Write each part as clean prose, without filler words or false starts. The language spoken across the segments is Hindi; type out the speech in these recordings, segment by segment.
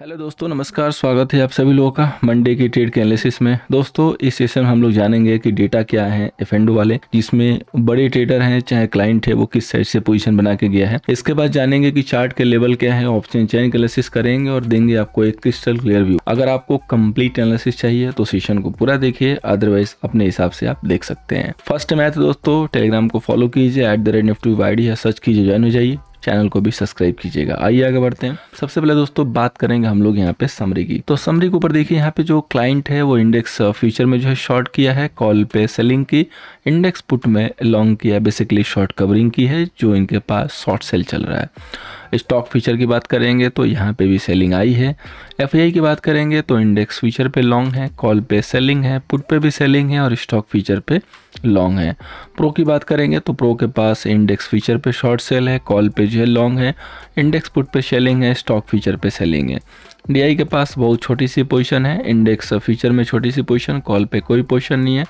हेलो दोस्तों, नमस्कार। स्वागत है आप सभी लोगों का मंडे की ट्रेड के एनालिसिस में। दोस्तों, इस सेशन में हम लोग जानेंगे कि डेटा क्या है एफएनडो वाले, जिसमें बड़े ट्रेडर हैं चाहे क्लाइंट है, वो किस साइड से पोजीशन बना के गया है। इसके बाद जानेंगे कि चार्ट के लेवल क्या है, ऑप्शन चेन एनालिसिस करेंगे और देंगे आपको एक क्रिस्टल क्लियर व्यू। अगर आपको कंप्लीट एनालिसिस चाहिए तो सेशन को पूरा देखिए, अदरवाइज अपने हिसाब से आप देख सकते हैं। फर्स्ट मैथ दोस्तों, टेलीग्राम को फॉलो कीजिए, @NiftyUID है, सर्च कीजिए, ज्वाइन हो जाइए। चैनल को भी सब्सक्राइब कीजिएगा। आइए आगे बढ़ते हैं। सबसे पहले दोस्तों बात करेंगे हम लोग यहाँ पे समरी की। तो समरी के ऊपर देखिए, यहाँ पे जो क्लाइंट है वो इंडेक्स फ्यूचर में जो है शॉर्ट किया है, कॉल पे सेलिंग की, इंडेक्स पुट में लॉन्ग किया है, बेसिकली शॉर्ट कवरिंग की है, जो इनके पास शॉर्ट सेल चल रहा है। स्टॉक फीचर की बात करेंगे तो यहाँ पे भी सेलिंग आई है। एफआईआई की बात करेंगे तो इंडेक्स फीचर पे लॉन्ग है, कॉल पे सेलिंग है, पुट पे भी सेलिंग है और स्टॉक फीचर पे लॉन्ग है। प्रो की बात करेंगे तो प्रो के पास इंडेक्स फीचर पे शॉर्ट सेल है, कॉल पे जो है लॉन्ग है, इंडेक्स पुट पे सेलिंग है, स्टॉक फीचर पे सेलिंग है। डीआई के पास बहुत छोटी सी पोजीशन है, इंडेक्स फीचर में छोटी सी पोजीशन, कॉल पे कोई पोजीशन नहीं है,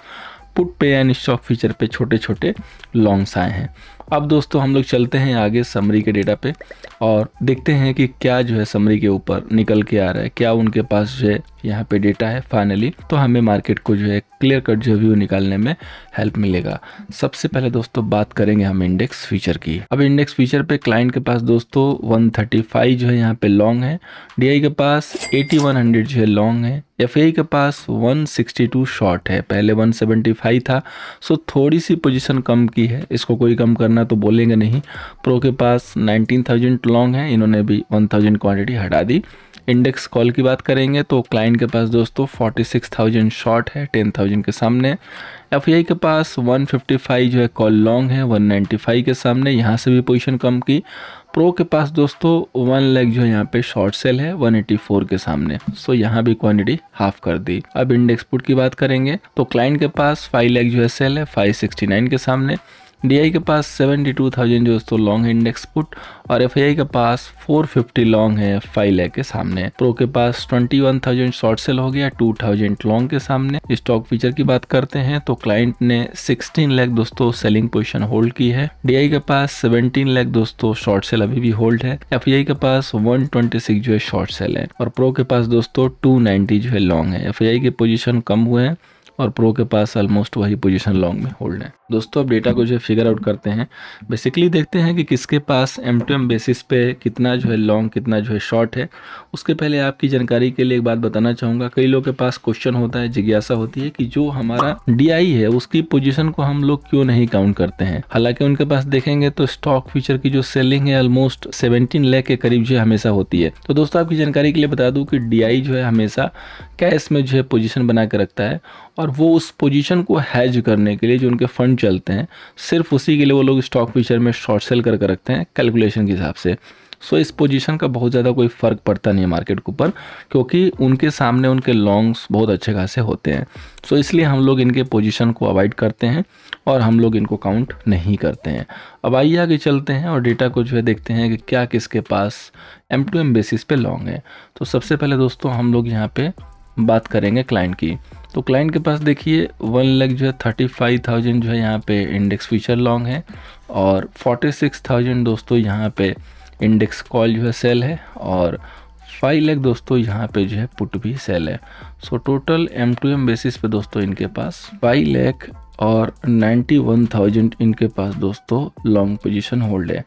पुट पे एंड स्टॉक फीचर पे छोटे छोटे लॉन्ग्स आए हैं। अब दोस्तों हम लोग चलते हैं आगे समरी के डेटा पे और देखते हैं कि क्या जो है समरी के ऊपर निकल के आ रहा है, क्या उनके पास जो है यहाँ पे डेटा है फाइनली, तो हमें मार्केट को जो है क्लियर कट जो व्यू निकालने में हेल्प मिलेगा। सबसे पहले दोस्तों बात करेंगे हम इंडेक्स फीचर की। अब इंडेक्स फीचर पे क्लाइंट के पास दोस्तों 135 जो है यहाँ पे लॉन्ग है, डीआई के पास 8100 जो है लॉन्ग है, एफआई के पास 162 शॉर्ट है, पहले 175 था, सो थोड़ी सी पोजीशन कम की है, इसको कोई कम करना तो बोलेंगे नहीं। प्रो के पास 19,000 लॉन्ग है, इन्होंने भी 1000 क्वांटिटी हटा दी। इंडेक्स कॉल की बात करेंगे तो क्लाइंट के पास दोस्तों 46,000 शॉर्ट है, 10,000 के सामने। एफआई के पास 155 जो है कॉल लॉन्ग है, 195 के सामने, यहाँ से भी पोजीशन कम की। प्रो के पास दोस्तों 1 लाख जो है यहाँ पे शॉर्ट सेल है, 184 के सामने, सो यहाँ भी क्वांटिटी हाफ कर दी। अब इंडेक्स पुट की बात करेंगे तो क्लाइंट के पास 5 लाख जो है सेल है, 569 के सामने। डीआई के पास 72,000 दोस्तों लॉन्ग है इंडेक्स पुट, और एफआईआई के पास 450 लॉन्ग है 5 लाख के सामने। प्रो के पास 21,000 शॉर्ट सेल हो गया, 2,000 लॉन्ग के सामने। स्टॉक फीचर की बात करते हैं तो क्लाइंट ने 16 लाख दोस्तों सेलिंग पोजीशन होल्ड की है, डीआई के पास 17 लाख दोस्तों शॉर्ट सेल अभी भी होल्ड है, एफआईआई के पास 126 जो है शॉर्ट सेल है, और प्रो के पास दोस्तों 290 जो है लॉन्ग है। एफआईआई के पोजीशन कम हुए हैं और प्रो के पास ऑलमोस्ट वही पोजीशन लॉन्ग में होल्ड है। दोस्तों अब डेटा को जो है फिगर आउट करते हैं, बेसिकली देखते हैं कि किसके पास M2M बेसिस पे कितना जो है लॉन्ग, कितना जो है शॉर्ट है। उसके पहले आपकी जानकारी के लिए एक बात बताना चाहूँगा, कई लोगों के पास क्वेश्चन होता है, जिज्ञासा होती है कि जो हमारा DI है उसकी पोजीशन को हम लोग क्यों नहीं काउंट करते हैं। हालांकि उनके पास देखेंगे तो स्टॉक फीचर की जो सेलिंग है ऑलमोस्ट 17 लाख के करीब जो हमेशा होती है। तो दोस्तों आपकी जानकारी के लिए बता दूं कि DI जो है हमेशा कैश में जो है पोजीशन बना के रखता है, और वो उस पोजीशन को हैज करने के लिए जो उनके फंड चलते हैं, सिर्फ उसी के लिए वो लोग स्टॉक फीचर में शॉर्ट सेल करके रखते हैं कैलकुलेशन के हिसाब से। सो इस पोजीशन का बहुत ज़्यादा कोई फ़र्क पड़ता नहीं है मार्केट के ऊपर, क्योंकि उनके सामने उनके लॉन्ग्स बहुत अच्छे खासे होते हैं। सो इसलिए हम लोग इनके पोजीशन को अवॉइड करते हैं और हम लोग इनको काउंट नहीं करते हैं। अब आइए आगे चलते हैं और डेटा को जो है देखते हैं कि क्या किसके पास M2M बेसिस पे लॉन्ग है। तो सबसे पहले दोस्तों हम लोग यहाँ पे बात करेंगे क्लाइंट की। तो क्लाइंट के पास देखिए 1 लाख जो है 35,000 जो है यहाँ पे इंडेक्स फीचर लॉन्ग है, और 46,000 दोस्तों यहाँ पे इंडेक्स कॉल जो है सेल है, और 5 लाख दोस्तों यहाँ पे जो है पुट भी सेल है। सो टोटल M2M बेसिस पे दोस्तों इनके पास 5 लाख और 91,000 इनके पास दोस्तों लॉन्ग पोजीशन होल्ड है।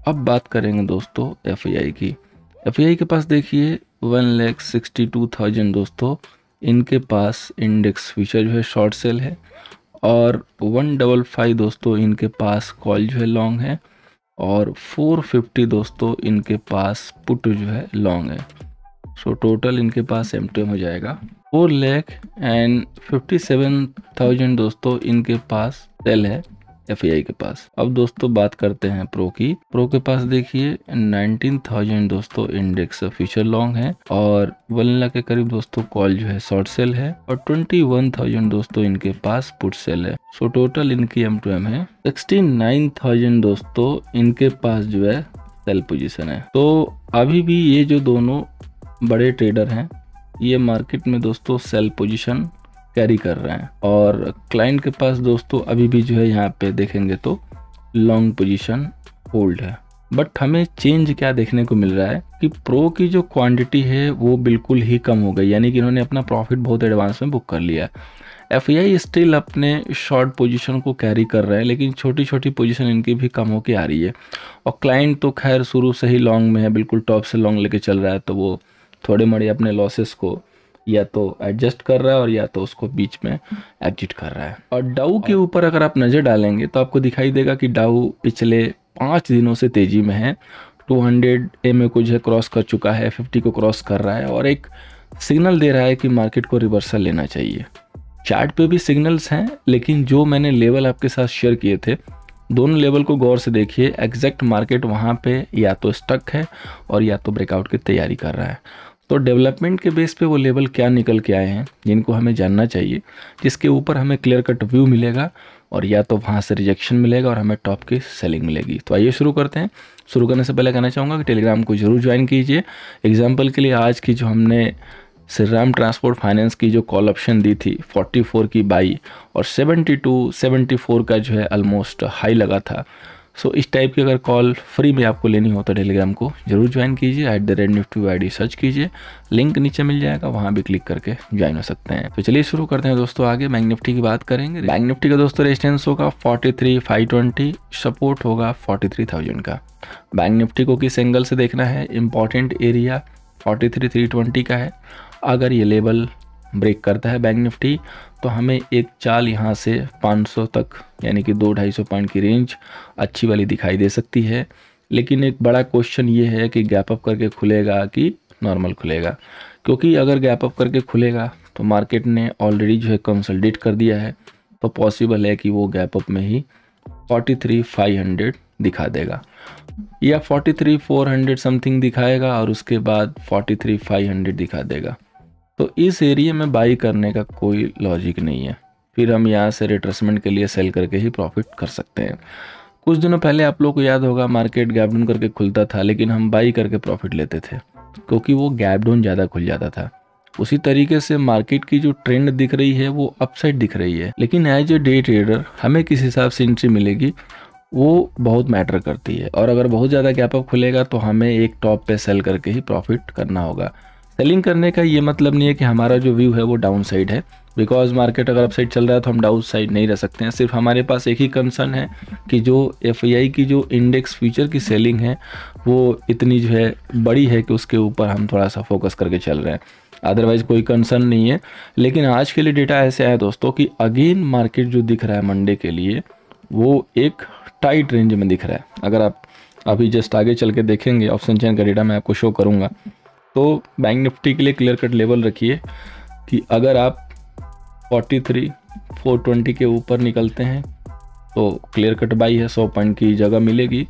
अब बात करेंगे दोस्तों एफआईआई की। एफआईआई के पास देखिए 1,62,000 दोस्तों इनके पास इंडेक्स फीचर जो है शॉर्ट सेल है, और 155 दोस्तों इनके पास कॉल जो है लॉन्ग है, और 450 दोस्तों इनके पास पुट जो है लॉन्ग है। सो टोटल इनके पास M2M हो जाएगा 4,57,000 दोस्तों इनके पास सेल है एफआईआई के पास। अब दोस्तों बात करते हैं प्रो की। प्रो के पास देखिए 19,000 दोस्तों इंडेक्स फीचर लॉन्ग है, और 1 लाख के करीब दोस्तों कॉल जो है शॉर्ट सेल है, और 21,000 दोस्तों इनके पास पुट सेल है। सो टोटल इनकी M2M है 69,000 दोस्तों इनके पास जो है सेल पोजीशन है। तो अभी भी ये जो दोनों बड़े ट्रेडर हैं ये मार्केट में दोस्तों सेल पोजीशन कैरी कर रहे हैं, और क्लाइंट के पास दोस्तों अभी भी जो है यहाँ पे देखेंगे तो लॉन्ग पोजीशन होल्ड है। बट हमें चेंज क्या देखने को मिल रहा है कि प्रो की जो क्वांटिटी है वो बिल्कुल ही कम हो गई, यानी कि इन्होंने अपना प्रॉफिट बहुत एडवांस में बुक कर लिया। एफआई स्टिल अपने शॉर्ट पोजीशन को कैरी कर रहे हैं, लेकिन छोटी छोटी पोजीशन इनकी भी कम होके आ रही है। और क्लाइंट तो खैर शुरू से ही लॉन्ग में है, बिल्कुल टॉप से लॉन्ग लेके चल रहा है, तो वो थोड़े मोड़े अपने लॉसेस को या तो एडजस्ट कर रहा है और या तो उसको बीच में एग्जिट कर रहा है। और डाउ के ऊपर अगर आप नज़र डालेंगे तो आपको दिखाई देगा कि डाउ पिछले 5 दिनों से तेज़ी में है। 200 EMA को जो है क्रॉस कर चुका है, 50 को क्रॉस कर रहा है और एक सिग्नल दे रहा है कि मार्केट को रिवर्सल लेना चाहिए। चार्ट पे भी सिग्नल्स हैं, लेकिन जो मैंने लेवल आपके साथ शेयर किए थे, दोनों लेवल को गौर से देखिए। एग्जैक्ट मार्केट वहाँ पे या तो स्टक है और या तो ब्रेकआउट की तैयारी कर रहा है। तो डेवलपमेंट के बेस पे वो लेवल क्या निकल के आए हैं जिनको हमें जानना चाहिए, जिसके ऊपर हमें क्लियर कट व्यू मिलेगा और या तो वहाँ से रिजेक्शन मिलेगा और हमें टॉप की सेलिंग मिलेगी। तो आइए शुरू करते हैं। शुरू करने से पहले कहना चाहूँगा कि टेलीग्राम को जरूर ज्वाइन कीजिए। एग्जाम्पल के लिए आज की जो हमने श्रीराम ट्रांसपोर्ट फाइनेंस की जो कॉल ऑप्शन दी थी 44 की बाई और 72 74 का जो है ऑलमोस्ट हाई लगा था। सो इस टाइप की अगर कॉल फ्री में आपको लेनी हो तो टेलीग्राम को जरूर ज्वाइन कीजिए। @Nifty ID सर्च कीजिए, लिंक नीचे मिल जाएगा, वहाँ भी क्लिक करके ज्वाइन हो सकते हैं। तो चलिए शुरू करते हैं दोस्तों। आगे बैंक निफ्टी की बात करेंगे। बैंक निफ्टी का दोस्तों रेजिस्टेंस होगा 43,520, सपोर्ट होगा 43,000 का। बैंक निफ्टी को किस एंगल से देखना है, इंपॉर्टेंट एरिया 43,320 का है। अगर ये लेवल ब्रेक करता है बैंक निफ्टी तो हमें एक चाल यहाँ से 500 तक यानी कि 200-250 पॉइंट की रेंज अच्छी वाली दिखाई दे सकती है। लेकिन एक बड़ा क्वेश्चन ये है कि गैप अप करके खुलेगा कि नॉर्मल खुलेगा, क्योंकि अगर गैप अप करके खुलेगा तो मार्केट ने ऑलरेडी जो है कंसोलिडेट कर दिया है, तो पॉसिबल है कि वो गैप अप में ही 43,500 दिखा देगा या 43,400 समथिंग दिखाएगा और उसके बाद 43,500 दिखा देगा। तो इस एरिया में बाई करने का कोई लॉजिक नहीं है, फिर हम यहाँ से रिट्रेसमेंट के लिए सेल करके ही प्रॉफिट कर सकते हैं। कुछ दिनों पहले आप लोग को याद होगा मार्केट गैप डाउन करके खुलता था, लेकिन हम बाई करके प्रॉफिट लेते थे क्योंकि वो गैप डाउन ज़्यादा खुल जाता था। उसी तरीके से मार्केट की जो ट्रेंड दिख रही है वो अपसाइड दिख रही है, लेकिन एज ए डे ट्रेडर हमें किस हिसाब से एंट्री मिलेगी वो बहुत मैटर करती है। और अगर बहुत ज़्यादा गैप अप खुलेगा तो हमें एक टॉप पे सेल करके ही प्रॉफिट करना होगा। सेलिंग करने का ये मतलब नहीं है कि हमारा जो व्यू है वो डाउन साइड है, बिकॉज मार्केट अगर अप साइड चल रहा है तो हम डाउन साइड नहीं रह सकते हैं। सिर्फ हमारे पास एक ही कंसर्न है कि जो एफआईआई की जो इंडेक्स फ्यूचर की सेलिंग है वो इतनी जो है बड़ी है कि उसके ऊपर हम थोड़ा सा फोकस करके चल रहे हैं, अदरवाइज कोई कंसर्न नहीं है। लेकिन आज के लिए डेटा ऐसे आया दोस्तों कि अगेन मार्केट जो दिख रहा है मंडे के लिए वो एक टाइट रेंज में दिख रहा है। अगर आप अभी जस्ट आगे चल के देखेंगे, ऑप्शन चेन का डेटा मैं आपको शो करूँगा, तो बैंक निफ्टी के लिए क्लियर कट लेवल रखिए कि अगर आप 43,420 के ऊपर निकलते हैं तो क्लियर कट बाई है, 100 पॉइंट की जगह मिलेगी।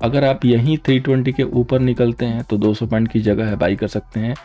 अगर आप यहीं 320 के ऊपर निकलते हैं तो 200 पॉइंट की जगह है, बाई कर सकते हैं।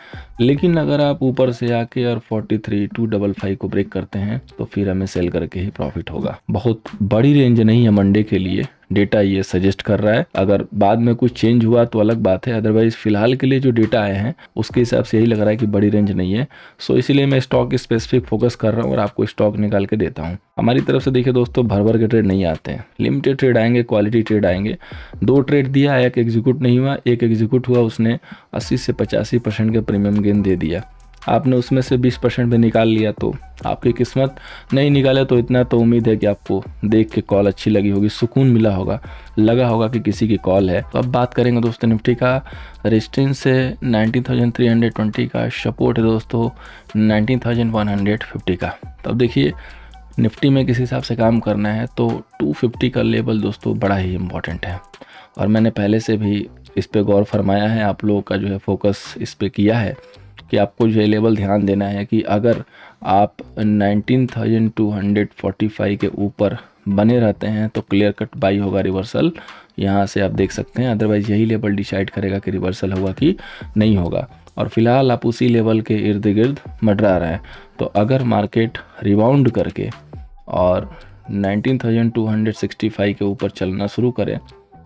लेकिन अगर आप ऊपर से आके और 43,255 को ब्रेक करते हैं तो फिर हमें सेल करके ही प्रॉफिट होगा। बहुत बड़ी रेंज नहीं है मंडे के लिए, डेटा ये सजेस्ट कर रहा है। अगर बाद में कुछ चेंज हुआ तो अलग बात है, अदरवाइज फिलहाल के लिए जो डेटा आए हैं उसके हिसाब से यही लग रहा है कि बड़ी रेंज नहीं है। सो इसीलिए मैं स्टॉक स्पेसिफिक फोकस कर रहा हूँ और आपको स्टॉक निकाल के देता हूँ। हमारी तरफ से देखिए दोस्तों, भर भर के ट्रेड नहीं आते हैं, लिमिटेड ट्रेड आएंगे, क्वालिटी ट्रेड आएंगे। 2 ट्रेड दिया, एक एग्जीक्यूट नहीं हुआ, एक एग्जीक्यूट हुआ, उसने 80 से 85% के प्रीमियम गेन दे दिया। आपने उसमें से 20% पे निकाल लिया तो आपकी किस्मत, नहीं निकाले तो इतना तो उम्मीद है कि आपको देख के कॉल अच्छी लगी होगी, सुकून मिला होगा, लगा होगा कि किसी की कॉल है। तो अब बात करेंगे दोस्तों निफ्टी का। रेजिस्टेंस से 19,320 का, सपोर्ट है दोस्तों 19,150 का। तो अब देखिए निफ्टी में किस हिसाब से काम करना है तो 250 का लेवल दोस्तों बड़ा ही इम्पॉर्टेंट है और मैंने पहले से भी इस पर गौर फरमाया है, आप लोगों का जो है फोकस इस पर किया है कि आपको जो है लेवल ध्यान देना है कि अगर आप 19,245 के ऊपर बने रहते हैं तो क्लियर कट बाई होगा, रिवर्सल यहाँ से आप देख सकते हैं। अदरवाइज यही लेवल डिसाइड करेगा कि रिवर्सल होगा कि नहीं होगा, और फिलहाल आप उसी लेवल के इर्द गिर्द मंडरा रहे हैं। तो अगर मार्केट रिबाउंड करके और 19,265 के ऊपर चलना शुरू करे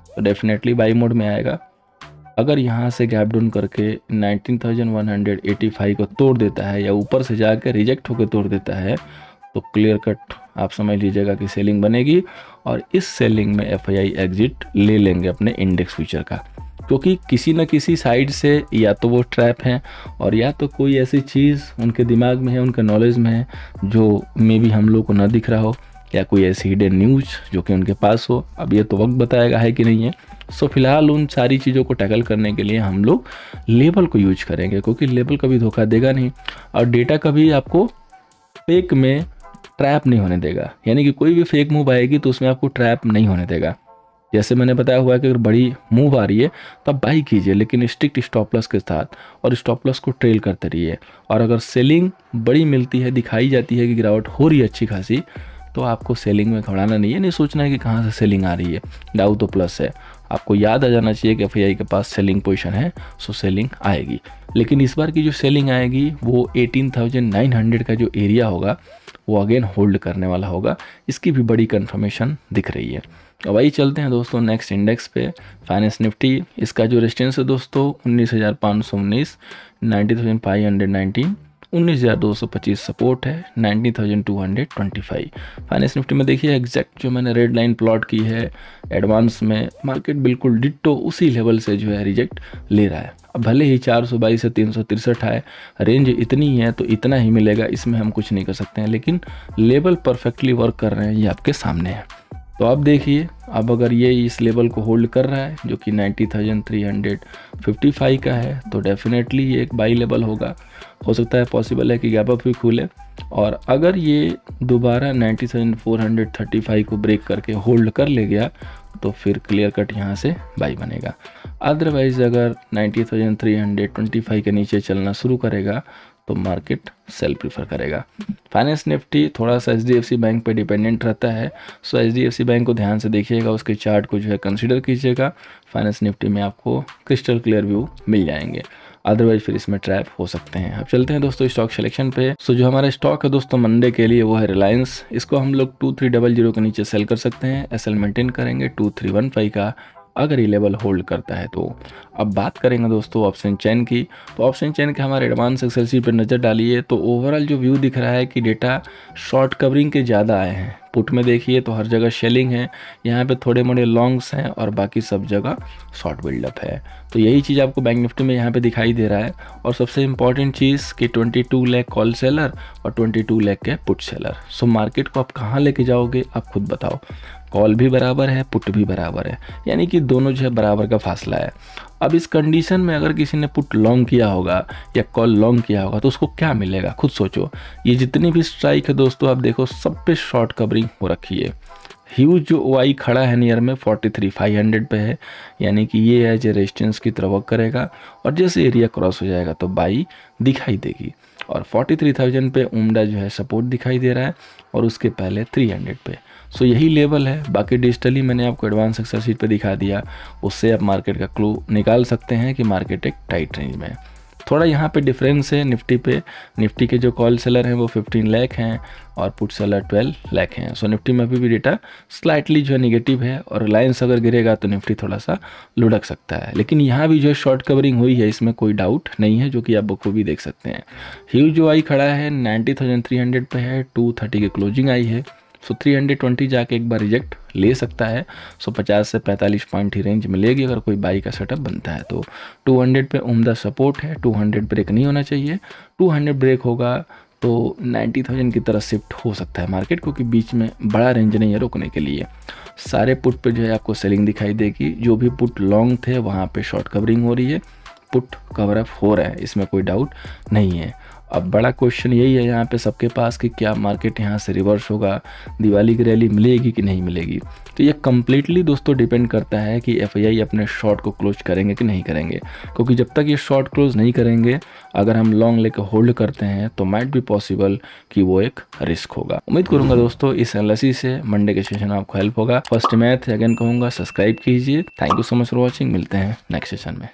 तो डेफिनेटली बाई मोड में आएगा। अगर यहाँ से गैप डाउन करके 19,185 को तोड़ देता है या ऊपर से जाकर रिजेक्ट होकर तोड़ देता है तो क्लियर कट आप समझ लीजिएगा कि सेलिंग बनेगी और इस सेलिंग में एफआईआई एग्जिट ले लेंगे अपने इंडेक्स फ्यूचर का, क्योंकि किसी न किसी साइड से या तो वो ट्रैप है और या तो कोई ऐसी चीज़ उनके दिमाग में है, उनके नॉलेज में है जो मे बी हम लोग को ना दिख रहा हो, या कोई ऐसी हिडन न्यूज़ जो कि उनके पास हो। अब ये तो वक्त बताएगा है कि नहीं है। सो फिलहाल उन सारी चीज़ों को टैकल करने के लिए हम लोग लेबल को यूज करेंगे, क्योंकि लेबल कभी धोखा देगा नहीं और डेटा कभी आपको फेक में ट्रैप नहीं होने देगा। यानी कि कोई भी फेक मूव आएगी तो उसमें आपको ट्रैप नहीं होने देगा। जैसे मैंने बताया हुआ है कि अगर बड़ी मूव आ रही है तो आप बाई कीजिए, लेकिन स्ट्रिक्ट स्टॉप लॉस के साथ, और स्टॉप लॉस को ट्रेल करते रहिए। और अगर सेलिंग बड़ी मिलती है, दिखाई जाती है कि गिरावट हो रही है अच्छी खासी, तो आपको सेलिंग में घबराना नहीं है, नहीं सोचना है कि कहाँ से सेलिंग आ रही है, डाउ तो प्लस है। आपको याद आ जाना चाहिए कि एफआईआई के पास सेलिंग पोजीशन है, सो सेलिंग आएगी। लेकिन इस बार की जो सेलिंग आएगी वो 18,900 का जो एरिया होगा वो अगेन होल्ड करने वाला होगा। इसकी भी बड़ी कंफर्मेशन दिख रही है। अब वही चलते हैं दोस्तों नेक्स्ट इंडेक्स पे, फाइनेंस निफ्टी। इसका जो रेजिस्टेंस है दोस्तों 19,519, 90,519, 19,225 सपोर्ट है, 19,225। फाइनेंस निफ्टी में देखिए एग्जैक्ट जो मैंने रेड लाइन प्लॉट की है एडवांस में, मार्केट बिल्कुल डिट्टो उसी लेवल से जो है रिजेक्ट ले रहा है। अब भले ही 422 से 363 आए, रेंज इतनी है तो इतना ही मिलेगा, इसमें हम कुछ नहीं कर सकते हैं, लेकिन लेवल परफेक्टली वर्क कर रहे हैं, ये आपके सामने है। तो आप देखिए अब अगर ये इस लेवल को होल्ड कर रहा है जो कि 90,355 का है, तो डेफिनेटली ये एक बाई लेवल होगा। हो सकता है पॉसिबल है कि गैप अप भी खुले, और अगर ये दोबारा 90,435 को ब्रेक करके होल्ड कर ले गया तो फिर क्लियर कट यहाँ से बाई बनेगा। अदरवाइज अगर 90,325 के नीचे चलना शुरू करेगा तो मार्केट सेल प्रीफर करेगा। फाइनेंस निफ्टी थोड़ा सा एचडीएफसी बैंक पे डिपेंडेंट रहता है, सो एचडीएफसी बैंक को ध्यान से देखिएगा, उसके चार्ट को जो है कंसीडर कीजिएगा। फाइनेंस निफ्टी में आपको क्रिस्टल क्लियर व्यू मिल जाएंगे, अदरवाइज फिर इसमें ट्रैप हो सकते हैं। अब चलते हैं दोस्तों स्टॉक सिलेक्शन पे। सो जो हमारा स्टॉक है दोस्तों मंडे के लिए वो है रिलायंस। इसको हम लोग 2300 के नीचे सेल कर सकते हैं, एसएल मेंटेन करेंगे 2315 का, अगर ये लेवल होल्ड करता है तो। अब बात करेंगे दोस्तों ऑप्शन चेन की, तो ऑप्शन चेन के हमारे एडवांस एक्सेल शीट पर नज़र डालिए तो ओवरऑल जो व्यू दिख रहा है कि डेटा शॉर्ट कवरिंग के ज़्यादा आए हैं। पुट में देखिए तो हर जगह शेलिंग है, यहाँ पे थोड़े मोड़े लॉन्ग्स हैं और बाकी सब जगह शॉर्ट बिल्डअप है। तो यही चीज़ आपको बैंक निफ्टी में यहाँ पे दिखाई दे रहा है। और सबसे इंपॉर्टेंट चीज़ कि 22 लाख कॉल सेलर और 22 लाख के पुट सेलर। सो मार्केट को आप कहाँ लेके जाओगे आप खुद बताओ। कॉल भी बराबर है, पुट भी बराबर है, यानी कि दोनों जो है बराबर का फासला है। अब इस कंडीशन में अगर किसी ने पुट लॉन्ग किया होगा या कॉल लॉन्ग किया होगा तो उसको क्या मिलेगा खुद सोचो। ये जितनी भी स्ट्राइक है दोस्तों आप देखो सब पे शॉर्ट कवरिंग हो रखी है। ह्यूज जो ओआई खड़ा है नियर में 43,500 पे है, यानी कि ये एज ए रेजिस्टेंस की तरह वर्क करेगा और जैसे एरिया क्रॉस हो जाएगा तो बाई दिखाई देगी। और 43,000 पे उम्दा जो है सपोर्ट दिखाई दे रहा है और उसके पहले 300 पे। सो यही लेवल है। बाकी डिजिटली मैंने आपको एडवांस एक्सेल शीट पे दिखा दिया, उससे आप मार्केट का क्लू निकाल सकते हैं कि मार्केट एक टाइट रेंज में है। थोड़ा यहाँ पे डिफरेंस है निफ्टी पे। निफ्टी के जो कॉल सेलर हैं वो 15 लाख हैं और पुट सेलर 12 लाख हैं। सो निफ्टी में अभी भी डेटा स्लाइटली जो है निगेटिव है और रिलायंस अगर गिरेगा तो निफ्टी थोड़ा सा लुढ़क सकता है। लेकिन यहाँ भी जो है शॉर्ट कवरिंग हुई है, इसमें कोई डाउट नहीं है, जो कि आप बखूबी देख सकते हैं। ह्यूज जो आई खड़ा है 90,300 पे है, 230 की क्लोजिंग आई है। सो 320 जाके एक बार रिजेक्ट ले सकता है। सो 50 से 45 पॉइंट ही रेंज मिलेगी अगर कोई बाई का सेटअप बनता है तो। 200 पे उम्दा सपोर्ट है, 200 ब्रेक नहीं होना चाहिए। 200 ब्रेक होगा तो 90,000 की तरफ शिफ्ट हो सकता है मार्केट, क्योंकि बीच में बड़ा रेंज नहीं है रोकने के लिए। सारे पुट पे जो है आपको सेलिंग दिखाई देगी। जो भी पुट लॉन्ग थे वहाँ पे शॉर्ट कवरिंग हो रही है, पुट कवर अप हो रहा है, इसमें कोई डाउट नहीं है। अब बड़ा क्वेश्चन यही है यहाँ पे सबके पास कि क्या मार्केट यहाँ से रिवर्स होगा, दिवाली की रैली मिलेगी कि नहीं मिलेगी। तो ये कम्प्लीटली दोस्तों डिपेंड करता है कि एफआईआई अपने शॉर्ट को क्लोज करेंगे कि नहीं करेंगे, क्योंकि जब तक ये शॉर्ट क्लोज नहीं करेंगे, अगर हम लॉन्ग लेकर होल्ड करते हैं तो माइट भी पॉसिबल कि वो एक रिस्क होगा। उम्मीद करूंगा दोस्तों इस एनालिसिस से मंडे के सेशन में आपको हेल्प होगा। फर्स्ट मैथ अगेन कहूँगा सब्सक्राइब कीजिए। Thank you so much for watching. मिलते हैं नेक्स्ट सेशन में।